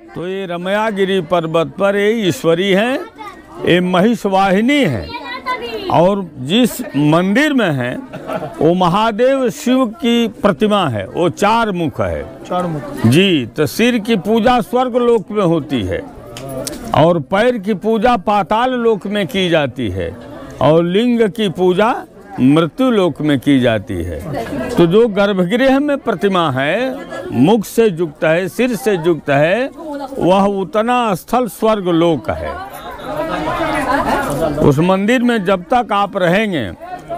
तो ये रमयागिरी पर्वत पर ये ईश्वरी हैं, ये महिषवाहिनी है। और जिस मंदिर में है वो महादेव शिव की प्रतिमा है, वो 4 मुख है। 4 मुख जी। तो सिर की पूजा स्वर्ग लोक में होती है और पैर की पूजा पाताल लोक में की जाती है और लिंग की पूजा मृत्यु लोक में की जाती है। तो जो गर्भगृह में प्रतिमा है, मुख से युक्त है, सिर से युक्त है, वह उतना स्थल स्वर्ग लोक है। उस मंदिर में जब तक आप रहेंगे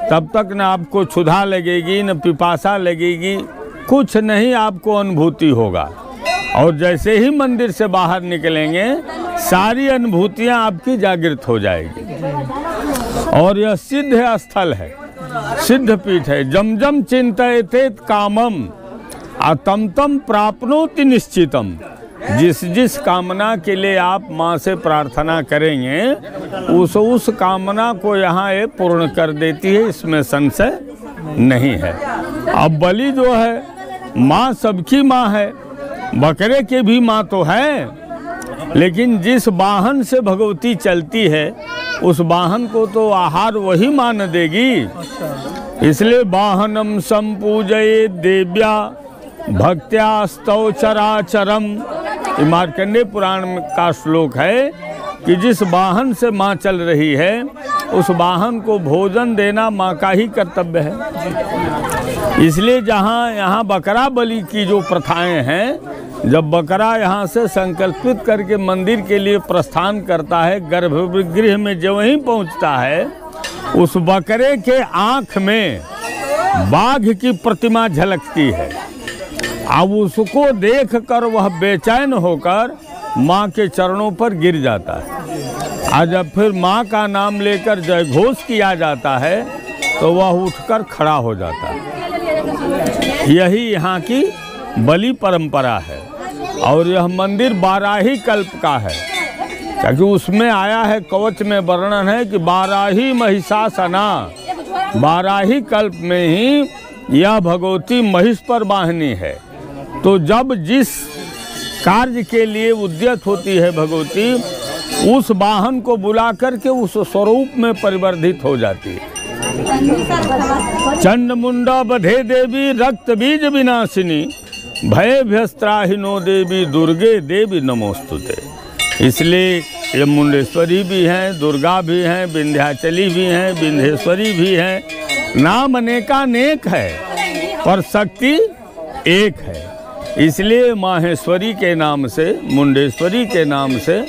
तब तक न आपको क्षुधा लगेगी, न पिपासा लगेगी, कुछ नहीं आपको अनुभूति होगा। और जैसे ही मंदिर से बाहर निकलेंगे सारी अनुभूतियां आपकी जागृत हो जाएगी। और यह सिद्ध स्थल है, सिद्ध पीठ है। जम जम चिंतयते कामम तम तम प्राप्नोति निश्चितम। जिस जिस कामना के लिए आप माँ से प्रार्थना करेंगे उस कामना को यहाँ ये पूर्ण कर देती है, इसमें संशय नहीं है। अब बलि जो है माँ सबकी माँ है, बकरे के भी माँ तो है, लेकिन जिस वाहन से भगवती चलती है उस वाहन को तो आहार वही माँ न देगी। इसलिए वाहनम संपूजये देव्या भक्त्या स्तौ चराचरम। मार्कंडेय पुराण का श्लोक है कि जिस वाहन से माँ चल रही है उस वाहन को भोजन देना माँ का ही कर्तव्य है। इसलिए जहाँ यहाँ बकरा बलि की जो प्रथाएं हैं, जब बकरा यहाँ से संकल्पित करके मंदिर के लिए प्रस्थान करता है, गर्भगृह में जब वहीं पहुँचता है, उस बकरे के आँख में बाघ की प्रतिमा झलकती है। अब उसको देखकर वह बेचैन होकर माँ के चरणों पर गिर जाता है। आज जब फिर माँ का नाम लेकर जयघोष किया जाता है तो वह उठकर खड़ा हो जाता है। यही यहाँ की बलि परंपरा है। और यह मंदिर बाराही कल्प का है, क्योंकि उसमें आया है, कवच में वर्णन है कि बाराही महिषासना, बाराही कल्प में ही यह भगवती महिष पर वाहिनी है। तो जब जिस कार्य के लिए उद्यत होती है भगवती, उस वाहन को बुला करके उस स्वरूप में परिवर्धित हो जाती है। चंड मुंडा बधे देवी रक्त बीज विनाशिनी, भय भ्यस्त्राहिनो देवी दुर्गे देवी नमोस्तुते। इसलिए ये मुंडेश्वरी भी हैं, दुर्गा भी हैं, विंध्याचली भी हैं, विंध्येश्वरी भी हैं। नाम अनेकानेक है पर शक्ति एक है। इसलिए माहेश्वरी के नाम से, मुंडेश्वरी के नाम से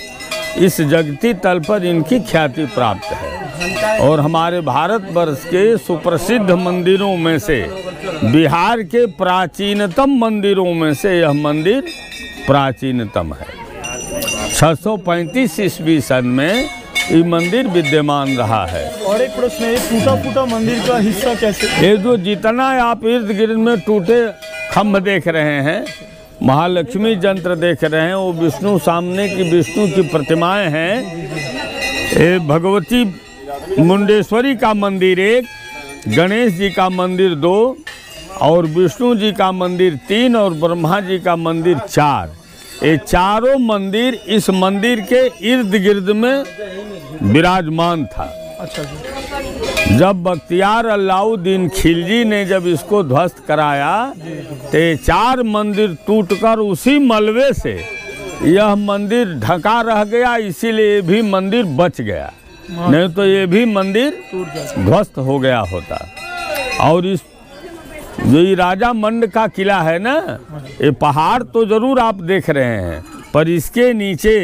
इस जगती तल पर इनकी ख्याति प्राप्त है। और हमारे भारतवर्ष के सुप्रसिद्ध मंदिरों में से, बिहार के प्राचीनतम मंदिरों में से यह मंदिर प्राचीनतम है। 635 ईस्वी सन में ये मंदिर विद्यमान रहा है। और एक प्रश्न है, टूटा फूटा मंदिर का हिस्सा कैसे? ये जो जितना आप इर्द गिर्द में टूटे खम्भ देख रहे हैं, महालक्ष्मी यंत्र देख रहे हैं, वो विष्णु सामने की विष्णु की प्रतिमाएं हैं। ये भगवती मुंडेश्वरी का मंदिर 1, गणेश जी का मंदिर 2 और विष्णु जी का मंदिर 3 और ब्रह्मा जी का मंदिर 4। ये चारों मंदिर इस मंदिर के इर्द गिर्द में विराजमान था। अच्छा जी। जब बख्तियार अलाउद्दीन खिलजी ने जब इसको ध्वस्त कराया तो 4 मंदिर टूटकर उसी मलबे से यह मंदिर ढका रह गया, इसीलिए ये भी मंदिर बच गया, नहीं तो ये भी मंदिर ध्वस्त हो गया होता। और इस जो ये राजा मंड का किला है ना, ये पहाड़ तो जरूर आप देख रहे हैं, पर इसके नीचे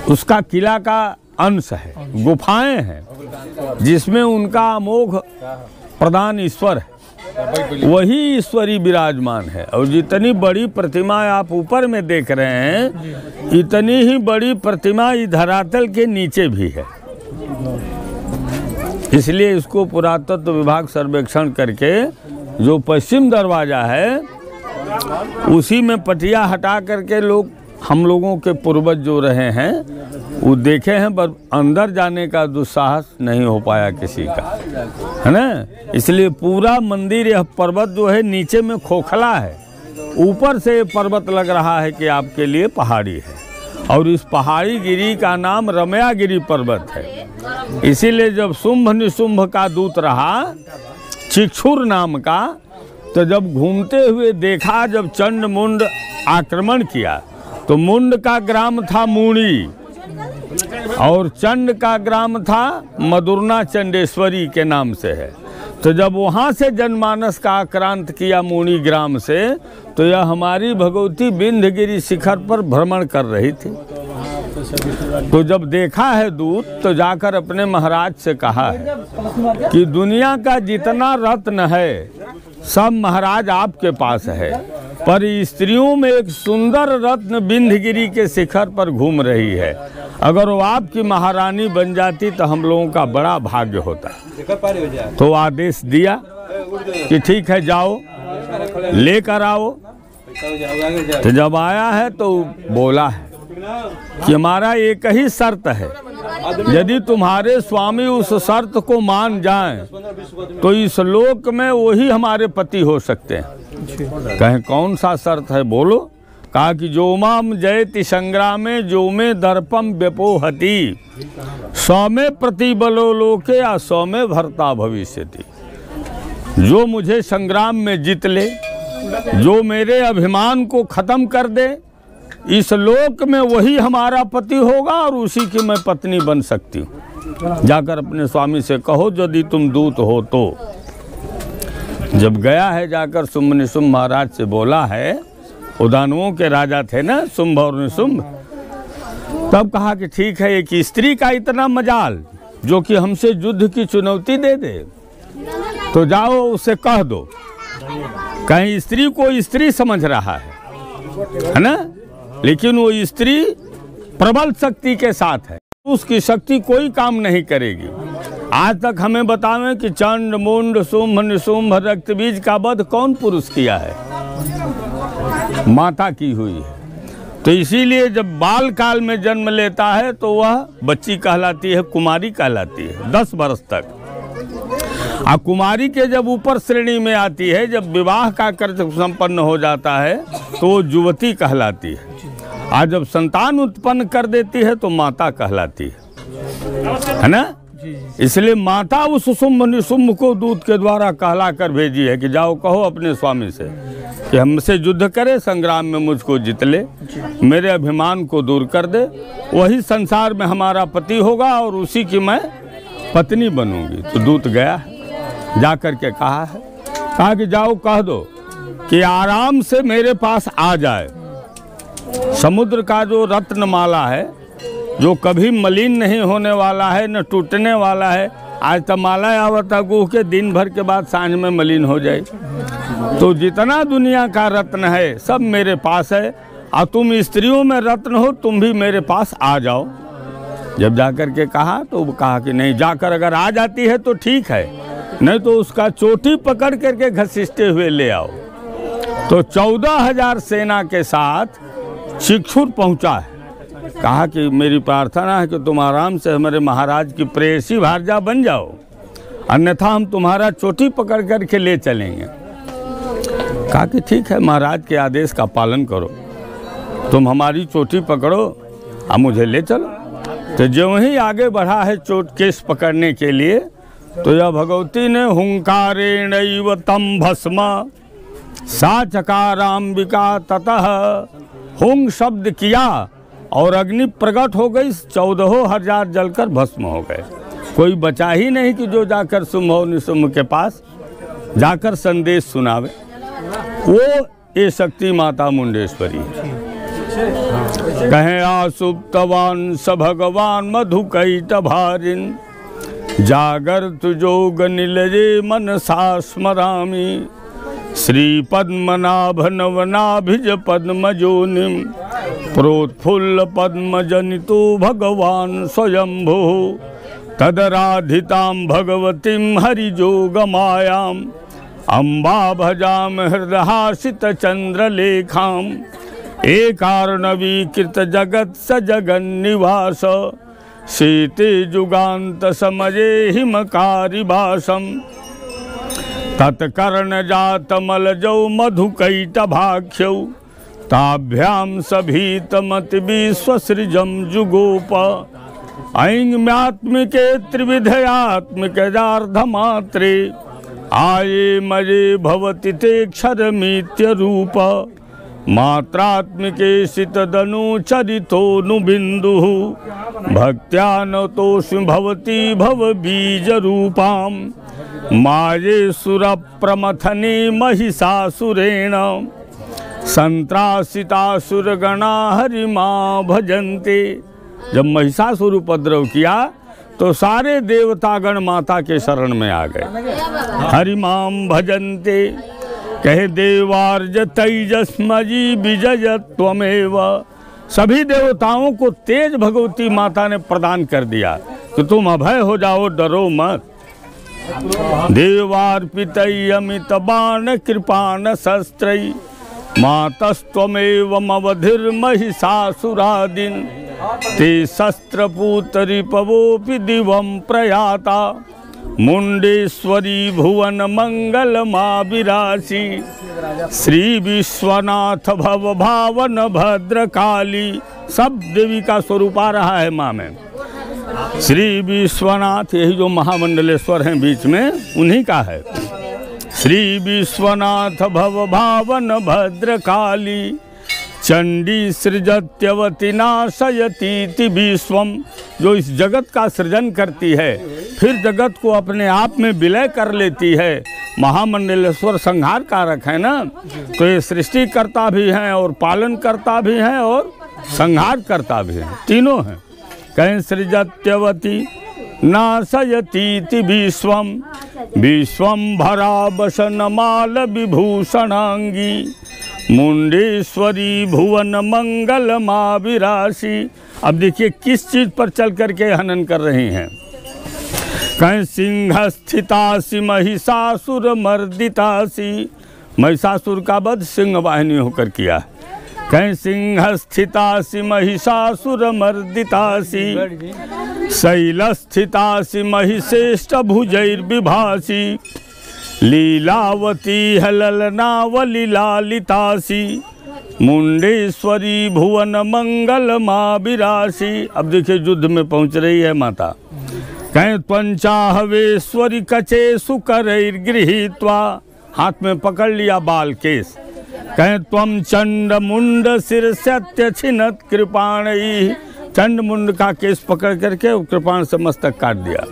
उसका किला का अंश है, गुफाएं हैं जिसमें उनका अमोघ प्रधान ईश्वर है, वही ईश्वरी विराजमान है। और जितनी बड़ी प्रतिमा आप ऊपर में देख रहे हैं, इतनी ही बड़ी प्रतिमा इस धरातल के नीचे भी है। इसलिए इसको पुरातत्व विभाग सर्वेक्षण करके जो पश्चिम दरवाज़ा है उसी में पटिया हटा करके लोग, हम लोगों के पूर्वज जो रहे हैं वो देखे हैं, पर अंदर जाने का दुस्साहस नहीं हो पाया किसी का, है ना। इसलिए पूरा मंदिर, यह पर्वत जो है नीचे में खोखला है, ऊपर से ये पर्वत लग रहा है कि आपके लिए पहाड़ी है, और इस पहाड़ी गिरी का नाम रमयागिरी पर्वत है। इसीलिए जब शुंभ निशुंभ का दूत रहा चिक्षुर नाम का, तो जब घूमते हुए देखा, जब चंड मुंड आक्रमण किया, तो मुंड का ग्राम था मूणी और चंड का ग्राम था मधुरना चंडेश्वरी के नाम से है। तो जब वहाँ से जनमानस का आक्रांत किया मूणी ग्राम से, तो यह हमारी भगवती विंध्यगिरि शिखर पर भ्रमण कर रही थी। तो जब देखा है दूत, तो जाकर अपने महाराज से कहा है कि दुनिया का जितना रत्न है सब महाराज आपके पास है, पर स्त्रियों में एक सुंदर रत्न विंध्यगिरि के शिखर पर घूम रही है। अगर वो आपकी महारानी बन जाती तो हम लोगों का बड़ा भाग्य होता। तो आदेश दिया कि ठीक है, जाओ लेकर आओ। तो जब आया है तो बोला है कि हमारा एक ही शर्त है, यदि तुम्हारे स्वामी उस शर्त को मान जाएं तो इस लोक में वही हमारे पति हो सकते हैं। कहें कौन सा शर्त है, बोलो। कहा कि जो माम जयति संग्रामे जो में दर्पम व्यपोहति सौमे प्रतिबलो लोके या सौमे भर्ता भविष्यति। जो मुझे संग्राम में जीत ले, जो मेरे अभिमान को खत्म कर दे, इस लोक में वही हमारा पति होगा और उसी की मैं पत्नी बन सकती हूँ। जाकर अपने स्वामी से कहो यदि तुम दूत हो तो। जब गया है, जाकर शुंभ निशुंभ महाराज से बोला है, उदानुओं के राजा थे ना शुंभ और निशुंभ, तब कहा कि ठीक है, एक स्त्री का इतना मजाल जो कि हमसे युद्ध की चुनौती दे दे, तो जाओ उसे कह दो। कहीं स्त्री को स्त्री समझ रहा है ना, लेकिन वो स्त्री प्रबल शक्ति के साथ है, उसकी शक्ति कोई काम नहीं करेगी। आज तक हमें बतावें कि चंड मुंड शुंभ निशुंभ रक्तबीज का वध कौन पुरुष किया है? माता की हुई है। तो इसीलिए जब बाल काल में जन्म लेता है तो वह बच्ची कहलाती है, कुमारी कहलाती है 10 वर्ष तक। और कुमारी के जब ऊपर श्रेणी में आती है, जब विवाह का कार्य संपन्न हो जाता है तो वो युवती कहलाती है। आज जब संतान उत्पन्न कर देती है तो माता कहलाती है ना। इसलिए माता उस शुंभ निशुंभ को दूत के द्वारा कहला कर भेजी है कि जाओ कहो अपने स्वामी से कि हमसे युद्ध करे, संग्राम में मुझको जीत ले, मेरे अभिमान को दूर कर दे, वही संसार में हमारा पति होगा और उसी की मैं पत्नी बनूंगी। तो दूत गया है, जा कर के कहा कि जाओ कह दो कि आराम से मेरे पास आ जाए। समुद्र का जो रत्नमाला है, जो कभी मलिन नहीं होने वाला है, न टूटने वाला है। आज तो माला आवता गुह के दिन भर के बाद सांझ में मलिन हो जाए। तो जितना दुनिया का रत्न है सब मेरे पास है, और तुम स्त्रियों में रत्न हो, तुम भी मेरे पास आ जाओ। जब जाकर के कहा तो वो कहा कि नहीं, जाकर अगर आ जाती है तो ठीक है, नहीं तो उसका चोटी पकड़ करके घसीटते हुए ले आओ। तो 14,000 सेना के साथ चिक्षुर पहुंचा है। कहा कि मेरी प्रार्थना है कि तुम आराम से हमारे महाराज की प्रेयसी भारजा बन जाओ, अन्यथा हम तुम्हारा चोटी पकड़ करके ले चलेंगे। कहा कि ठीक है, महाराज के आदेश का पालन करो, तुम हमारी चोटी पकड़ो और मुझे ले चलो। तो जो ही आगे बढ़ा है चोट केस पकड़ने के लिए, तो यह भगवती ने हुंकारेणैव तम भस्म सा चकाराम्बिका ततः हुंग शब्द किया और अग्नि प्रकट हो गई, 14,000 जलकर भस्म हो गए। कोई बचा ही नहीं कि जो जाकर शुंभ और निशुंभ के पास जाकर संदेश सुनावे। वो ये शक्ति माता मुंडेश्वरी है। कहें आसुप्तवान स भगवान मधुकैट भारिन जागर तुजोग निलजे मनसा स्मरामि श्री पद्मनाभ नवनाभिज पद्मजोनिम प्रोत्फुल्ल पद्मजनितो भगवान स्वयंभु तदराधितां भगवतीं हरिजोगमायां अम्बा भजाम हृदहासित चंद्रलेखां एकार्णवीकृत जगत स जगन्निवास शीते जुगान्त समये हिमकारिभासम् तत्कर्ण जात मलजौ मधुकैटभाख्यौ ताभ्याम सभीतमति विश्वसृजम जुगोप ऐंग्म्यात्मिके त्रिविधयात्मिके जार्धमात्रे आये मजे भवति ते क्षरमित्य रूप मात्रात्मिके सितदनुचरितोऽनुबिन्दुः भक्त्या नतोऽस्मि भवति भवबीजरूपां माये सुरप्रमथने महिषासुरेण संत्रासितासुरगणा हरिमा भजन्ते। जब महिषासुर उपद्रव किया तो सारे देवतागण माता के शरण में आ गए। हरिमाम भजन्ते कहे देवार्ज तेजस्मजी विजय त्वमेव। सभी देवताओं को तेज भगवती माता ने प्रदान कर दिया कि तुम अभय हो जाओ, डरो मत। देवार्पितयमित बाण कृपाण शस्त्रैः मातस्त्वमेवमवधिर्महिषासुरादिन् ते शस्त्रपूतरिपवोऽपि दिवं प्रयाता मुंडेश्वरी भुवन मंगलमाविरासी श्री विश्वनाथ भव भावन भद्रकाली। सब देवी का स्वरूप आ रहा है माँ में। श्री विश्वनाथ, यही जो महामंडलेश्वर हैं बीच में, उन्हीं का है। श्री विश्वनाथ भव भावन भद्रकाली चंडी सृजत्यवती नाशयतीति विश्वम। जो इस जगत का सृजन करती है फिर जगत को अपने आप में विलय कर लेती है। महामंडलेश्वर संहार कारक है ना, तो ये सृष्टि करता भी हैं और पालन करता भी हैं और संहार करता भी है, तीनों हैं। कहीं सृजत्यवती नाशयतीति विश्वम विश्वम्भरा वसनमाल विभूषणांगी मुंडेश्वरी भुवन मंगलमाविरासी। अब देखिए किस चीज पर चल करके हनन कर रही हैं। कहीं सिंह स्थितासी महिषासुर मर्दितासी। महिषासुर का वध सिंह वाहिनी होकर किया। कहीं सिंह स्थितासी महिषासुर मर्दितासी शैलस्थितासी महिषेष्ट भुजैर्विभासी लीलावती हललनावली लालितासी मुंडेश्वरी भुवन मंगल माविरासी। अब देखिए युद्ध में पहुंच रही है माता। कहीं त्वंचाहवेश्वरी कचे सुकरैर्गृहीत्वा, हाथ में पकड़ लिया बाल केस। कहीं त्वम चंड मुंड सिर सत्य छिनत कृपाणई, चंड मुंड का केस पकड़ करके कृपाण से मस्तक काट दिया।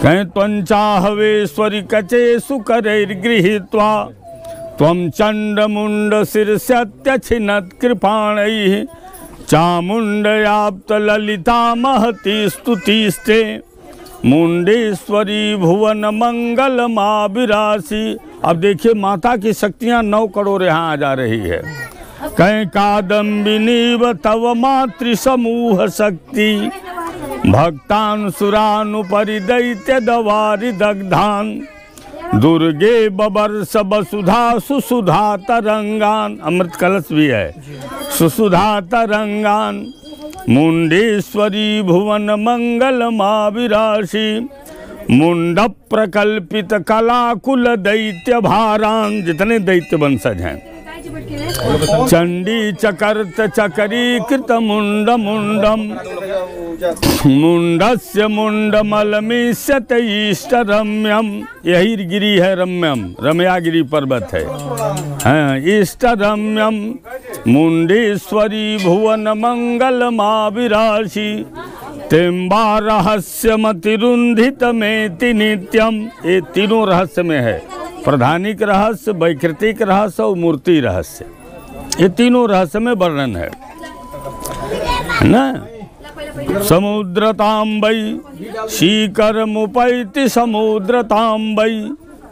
कहीं त्वंचाहवेश्वरी कचे सुकरैर्गृहीत्वा त्वम चंड मुंड सिर सत्य छिनत कृपाणई चामुंडयाप्त ललिता महती स्तुतिस्ते मुंडेश्वरी भुवन मंगल माविरासी। अब देखिए माता की शक्तियां 9 करोड़ यहाँ आ जा रही है। कहीं कादम्बिनी तव मातृ समूह शक्ति भक्तान सुरानुपरि दैत्य दवारि दग्धान दुर्गे बबर्ष वसुधा सुसुधा तरंगान। अमृत कलश भी है। सुसुधा तरंगान मुंडेश्वरी भुवन मंगल माविरासी मुंड प्रकल्पित कलाकुल दैत्य भारान। जितने दैत्य वंशज हैं चंडी चकर्त चकरीकृत मुंड मुंडम मुंडस्य मुंडमलमिष्यत इष्ट रम्यम। यही गिरी है रम्यम, रम्यागिरी पर्वत है। हाँ, इष्ट रम्यम मुंडेश्वरी भुवन मंगल माविरासी तेम्बा रहस्यमतिरुंधित मेति नित्यम। ये तीनों रहस्य में है। प्रधानिक रहस्य, वैकृतिक रहस्य और मूर्ति रहस्य, ये तीनों रहस्य में वर्णन है ना। समुद्रतांबई शीकर मुपैति समुद्रतांबई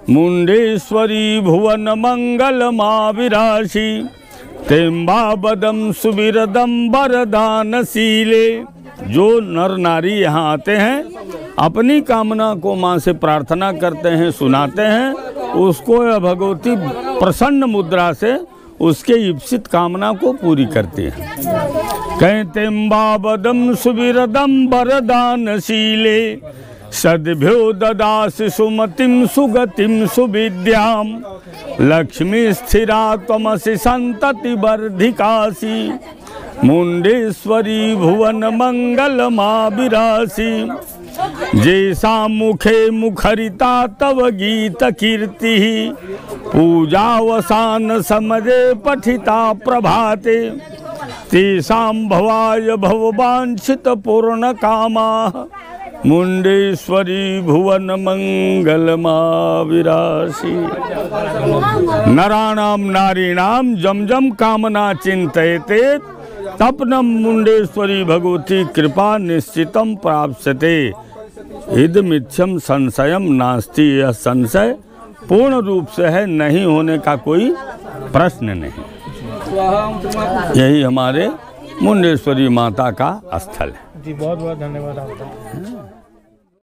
मुंडेश्वरी भुवन मंगल माविरासी तेम्बा बदम सुबिरदम वरदानशीले। जो नर नारी यहाँ आते हैं अपनी कामना को माँ से प्रार्थना करते हैं, सुनाते हैं, उसको भगवती प्रसन्न मुद्रा से उसके इप्सित कामना को पूरी करती है। कहते बदम सुबिरदम वरदानशीले सद्भ्यो ददासि सुमतिं सुगतिं सुविद्यां लक्ष्मी स्थिरा त्वमसि संतति वर्धिकासि मुंडेश्वरी भुवन मंगल मां विरासि जैसा मुखे मुखरिता तव गीत कीर्ति पूजावसान समये पठिता प्रभाते तेषां भवाय भववांछित पूर्ण कामा मुंडेश्वरी भुवन मंगल मां विरासि। नराणां नारीणां जम जम कामना चिंतयते तपनम मुंडेश्वरी भगवती कृपा निश्चितम प्राप्स्यते इदमिच्छम संशयम नास्ति। यह संशय पूर्ण रूप से है, नहीं होने का कोई प्रश्न नहीं। यही हमारे मुंडेश्वरी माता का स्थल है। जी बहुत बहुत धन्यवाद आपका।